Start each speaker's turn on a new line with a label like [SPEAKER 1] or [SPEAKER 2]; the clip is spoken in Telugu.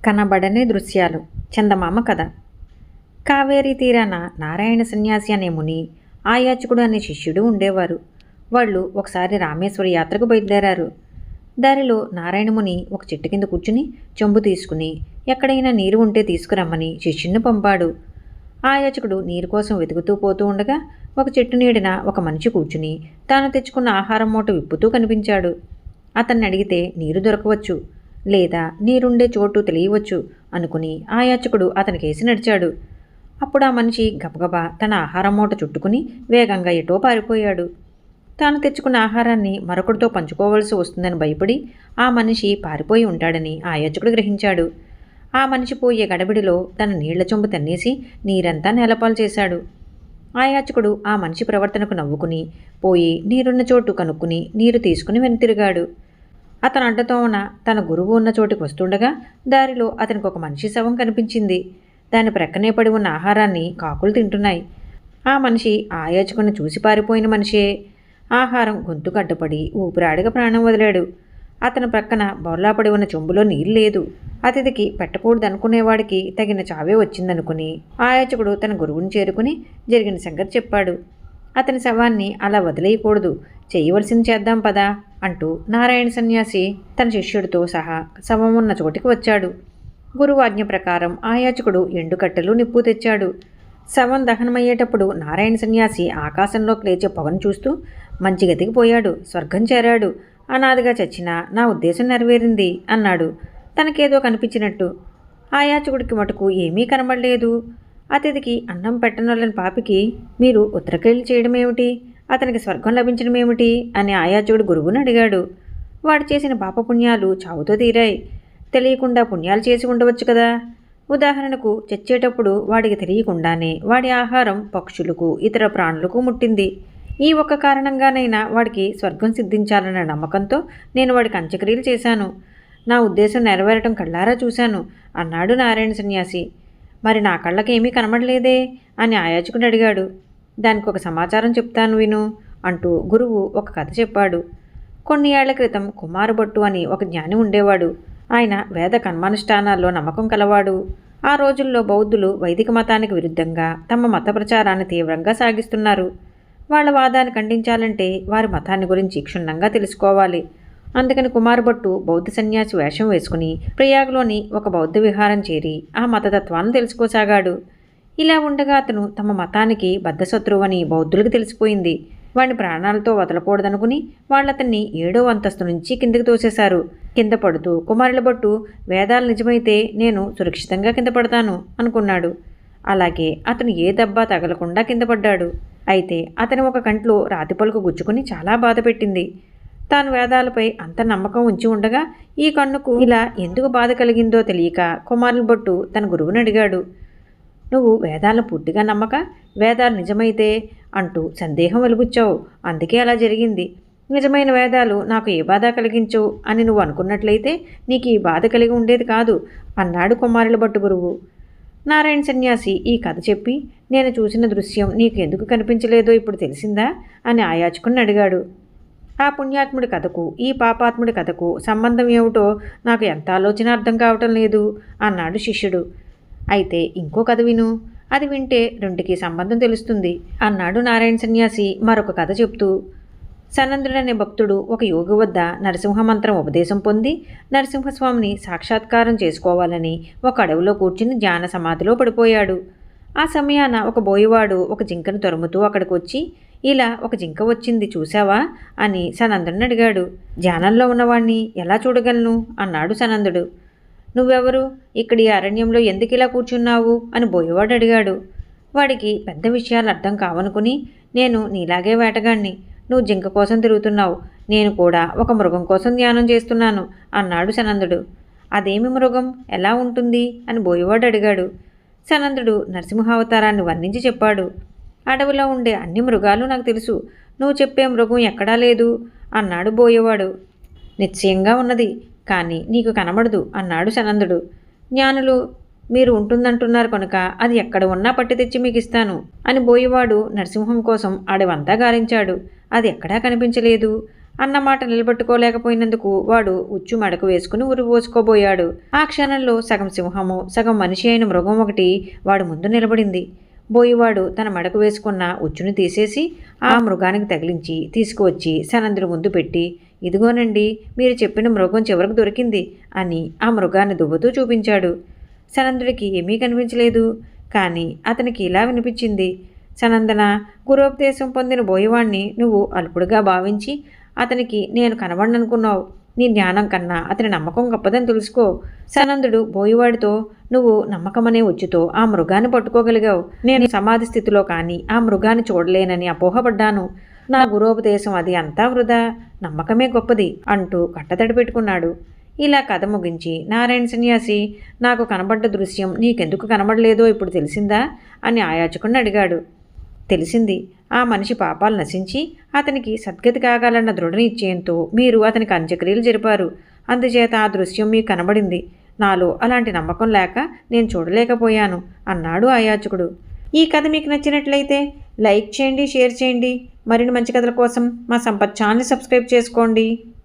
[SPEAKER 1] కనబడని దృశ్యాలు. చందమామ కథ. కావేరీ తీరాన నారాయణ సన్యాసి అనే ముని, ఆయాచకుడు అనే శిష్యుడు ఉండేవారు. వాళ్ళు ఒకసారి రామేశ్వర యాత్రకు బయలుదేరారు. దారిలో నారాయణముని ఒక చెట్టు కింద కూర్చుని చెంబు తీసుకుని ఎక్కడైనా నీరు ఉంటే తీసుకురమ్మని శిష్యుణ్ణి పంపాడు. ఆయాచకుడు నీరు కోసం వెతుకుతూ పోతూ ఉండగా ఒక చెట్టు నీడిన ఒక మనిషి కూర్చుని తాను తెచ్చుకున్న ఆహారం మూట విప్పుతూ కనిపించాడు. అతన్ని అడిగితే నీరు దొరకవచ్చు, లేదా నీరుండే చోటు తెలియవచ్చు అనుకుని ఆయాచకుడు అతనికేసి నడిచాడు. అప్పుడు ఆ మనిషి గబగబా తన ఆహారం మూట చుట్టుకుని వేగంగా ఎటో పారిపోయాడు. తాను తెచ్చుకున్న ఆహారాన్ని మరొకటితో పంచుకోవలసి వస్తుందని భయపడి ఆ మనిషి పారిపోయి ఉంటాడని ఆయాచకుడు గ్రహించాడు. ఆ మనిషి పోయే గడబిడిలో తన నీళ్ల చెంబు తన్నేసి నీరంతా నేలపాలు చేశాడు. ఆయాచకుడు ఆ మనిషి ప్రవర్తనకు నవ్వుకుని పోయి నీరున్న చోటు కనుక్కుని నీరు తీసుకుని వెనుతిరిగాడు. అతను అడ్డతోన తన గురువు ఉన్న చోటికి వస్తుండగా దారిలో అతనికి ఒక మనిషి శవం కనిపించింది. దాని ప్రక్కనే పడి ఉన్న ఆహారాన్ని కాకులు తింటున్నాయి. ఆ మనిషి ఆయాచకుని చూసి పారిపోయిన మనిషే. ఆహారం గొంతుకు అడ్డుపడి ఊపిరాడగా ప్రాణం వదిలాడు. అతని ప్రక్కన బొర్లాపడి ఉన్న చెంబులో నీరు లేదు. అతిథికి పెట్టకూడదనుకునేవాడికి తగిన చావే వచ్చిందనుకుని ఆయాచకుడు తన గురువుని చేరుకుని జరిగిన సంగతి చెప్పాడు. అతని శవాన్ని అలా వదిలేయకూడదు, చేయవలసింది చేద్దాం పదా అంటూ నారాయణ సన్యాసి తన శిష్యుడితో సహా శవం ఉన్న చోటికి వచ్చాడు. గురువు ఆజ్ఞ ప్రకారం ఆయాచకుడు ఎండుకట్టెలు నిప్పు తెచ్చాడు. శవం దహనమయ్యేటప్పుడు నారాయణ సన్యాసి ఆకాశంలోకి లేచే పొగను చూస్తూ మంచి గతికి పోయాడు, స్వర్గం చేరాడు, అనాదిగా చచ్చినా నా ఉద్దేశం నెరవేరింది అన్నాడు తనకేదో కనిపించినట్టు. ఆయాచకుడికి మటుకు ఏమీ కనబడలేదు. అతిథికి అన్నం పెట్టనొల్లని పాపికి మీరు ఉత్తరకేళి చేయడమేమిటి, అతనికి స్వర్గం లభించడమేమిటి అని ఆయాచకుడు గురువుని అడిగాడు. వాడు చేసిన పాపపుణ్యాలు చావుతో తీరాయి. తెలియకుండా పుణ్యాలు చేసి ఉండవచ్చు కదా. ఉదాహరణకు చచ్చేటప్పుడు వాడికి తెలియకుండానే వాడి ఆహారం పక్షులకు ఇతర ప్రాణులకు ముట్టింది. ఈ ఒక్క కారణంగానైనా వాడికి స్వర్గం సిద్ధించాలన్న నమ్మకంతో నేను వాడికి అంత్యక్రియలు చేశాను. నా ఉద్దేశం నెరవేరటం కళ్ళారా చూశాను అన్నాడు నారాయణ సన్యాసి. మరి నా కళ్ళకేమీ కనబడలేదే అని ఆయాచకుడు అడిగాడు. దానికి ఒక సమాచారం చెప్తాను విను అంటూ గురువు ఒక కథ చెప్పాడు. కొన్ని ఏళ్ల క్రితం కుమారభట్టు అని ఒక జ్ఞాని ఉండేవాడు. ఆయన వేద కర్మానుష్ఠానాల్లో నమ్మకం కలవాడు. ఆ రోజుల్లో బౌద్ధులు వైదిక మతానికి విరుద్ధంగా తమ మత ప్రచారాన్ని తీవ్రంగా సాగిస్తున్నారు. వాళ్ళ వాదాన్ని ఖండించాలంటే వారి మతాన్ని గురించి క్షుణ్ణంగా తెలుసుకోవాలి. అందుకని కుమారభట్టు బౌద్ధ సన్యాసి వేషం వేసుకుని ప్రయాగ్లోని ఒక బౌద్ధ విహారం చేరి ఆ మతతత్వాన్ని తెలుసుకోసాగాడు. ఇలా ఉండగా అతను తమ మతానికి బద్ధశత్రువని బౌద్ధులకు తెలిసిపోయింది. వాడిని ప్రాణాలతో వదలకూడదనుకుని వాళ్ళతన్ని 7వ అంతస్తు నుంచి కిందకి తోసేశారు. కింద పడుతూ కుమారుల భట్టు వేదాలు నిజమైతే నేను సురక్షితంగా కింద పడతాను అనుకున్నాడు. అలాగే అతను ఏ దెబ్బ తగలకుండా కింద పడ్డాడు. అయితే అతని ఒక కంట్లో రాతి పలుకు గుచ్చుకుని చాలా బాధ పెట్టింది. తాను వేదాలపై అంత నమ్మకం ఉంచి ఉండగా ఈ కన్నుకు ఇలా ఎందుకు బాధ కలిగిందో తెలియక కుమారుల భట్టు తన గురువుని అడిగాడు. నువ్వు వేదాలను పూర్తిగా నమ్మక వేదాలు నిజమైతే అంటూ సందేహం వెలుగుచ్చావు, అందుకే అలా జరిగింది. నిజమైన వేదాలు నాకు ఏ బాధ కలిగించవు అని నువ్వు అనుకున్నట్లయితే నీకు ఈ బాధ కలిగి ఉండేది కాదు అన్నాడు కుమారుల భట్టు గురువు. నారాయణ సన్యాసి ఈ కథ చెప్పి నేను చూసిన దృశ్యం నీకు ఎందుకు కనిపించలేదో ఇప్పుడు తెలిసిందా అని ఆయాచకుని అడిగాడు. ఆ పుణ్యాత్ముడి కథకు ఈ పాపాత్ముడి కథకు సంబంధం ఏమిటో నాకు ఎంత ఆలోచన అర్థం కావటం లేదు అన్నాడు శిష్యుడు. అయితే ఇంకో కథ విను, అది వింటే రెండుకి సంబంధం తెలుస్తుంది అన్నాడు నారాయణ సన్యాసి మరొక కథ చెప్తూ. సనందుడనే భక్తుడు ఒక యోగి వద్ద నరసింహ మంత్రం ఉపదేశం పొంది నరసింహస్వామిని సాక్షాత్కారం చేసుకోవాలని ఒక అడవిలో కూర్చుని ధ్యాన సమాధిలో పడిపోయాడు. ఆ సమయాన ఒక బోయవాడు ఒక జింకను తరుముతూ అక్కడికి వచ్చి ఇలా ఒక జింక వచ్చింది చూశావా అని సనందుడిని అడిగాడు. ధ్యానంలో ఉన్నవాణ్ణి ఎలా చూడగలను అన్నాడు సనందుడు. నువ్వెవరు, ఇక్కడి అరణ్యంలో ఎందుకు ఇలా కూర్చున్నావు అని బోయవాడు అడిగాడు. వాడికి పెద్ద విషయాలు అర్థం కావనుకుని నేను నీలాగే వేటగాణ్ణి, నువ్వు జింక కోసం తిరుగుతున్నావు, నేను కూడా ఒక మృగం కోసం ధ్యానం చేస్తున్నాను అన్నాడు సనందుడు. అదేమి మృగం, ఎలా ఉంటుంది అని బోయవాడు అడిగాడు. సనందుడు నరసింహావతారాన్ని వర్ణించి చెప్పాడు. అడవిలో ఉండే అన్ని మృగాలు నాకు తెలుసు, నువ్వు చెప్పే మృగం ఎక్కడా లేదు అన్నాడు బోయవాడు. నిశ్చయంగా ఉన్నది, కానీ నీకు కనబడదు అన్నాడు సనందుడు. జ్ఞానులు మీరు ఉంటుందంటున్నారు కనుక అది ఎక్కడ ఉన్నా పట్టి తెచ్చి మీకు ఇస్తాను అని బోయవాడు నరసింహం కోసం అడవంతా గాలించాడు. అది ఎక్కడా కనిపించలేదు. అన్నమాట నిలబెట్టుకోలేకపోయినందుకు వాడు ఉచ్చు మడకు వేసుకుని ఉరిపోసుకోబోయాడు. ఆ క్షణంలో సగం సింహము సగం మనిషి అయిన మృగం ఒకటి వాడు ముందు నిలబడింది. బోయివాడు తన మడకు వేసుకున్న ఉచ్చును తీసేసి ఆ మృగానికి తగిలించి తీసుకువచ్చి సనందుడి ముందు పెట్టి, ఇదిగోనండి మీరు చెప్పిన మృగం చివరకు దొరికింది అని ఆ మృగాన్ని దువ్వుతూ చూపించాడు. సనందుడికి ఏమీ కనిపించలేదు. కానీ అతనికి ఇలా వినిపించింది. సనందన, గురోపదేశం పొందిన బోయవాణ్ణి నువ్వు అల్పుడుగా భావించి అతనికి నేను కనబడననుకున్నావు. నీ జ్ఞానం కన్నా అతని నమ్మకం గొప్పదని తెలుసుకో. సనందుడు బోయివాడితో, నువ్వు నమ్మకమనే ఉచ్చుతో ఆ మృగాన్ని పట్టుకోగలిగావు. నేను సమాధి స్థితిలో కానీ ఆ మృగాన్ని చూడలేనని అపోహపడ్డాను. నా గురోపదేశం అది అంతా వృధా, నమ్మకమే గొప్పది అంటూ కట్టతడి పెట్టుకున్నాడు. ఇలా కథ ముగించి నారాయణ సన్యాసి, నాకు కనబడ్డ దృశ్యం నీకెందుకు కనబడలేదో ఇప్పుడు తెలిసిందా అని ఆయాచకుడిని అడిగాడు. తెలిసింది. ఆ మనిషి పాపాలు నశించి అతనికి సద్గతి కాగాలన్న దృఢ నిశ్చయంతో మీరు అతనికి అంత్యక్రియలు జరిపారు. అందుచేత ఆ దృశ్యం మీకు కనబడింది. నాలో అలాంటి నమ్మకం లేక నేను చూడలేకపోయాను అన్నాడు ఆయాచకుడు. ఈ కథ మీకు నచ్చినట్లయితే లైక్ చేయండి, షేర్ చేయండి. మరిన్ని మంచి కథల కోసం మా సంపత్ ఛానల్ని సబ్స్క్రైబ్ చేసుకోండి.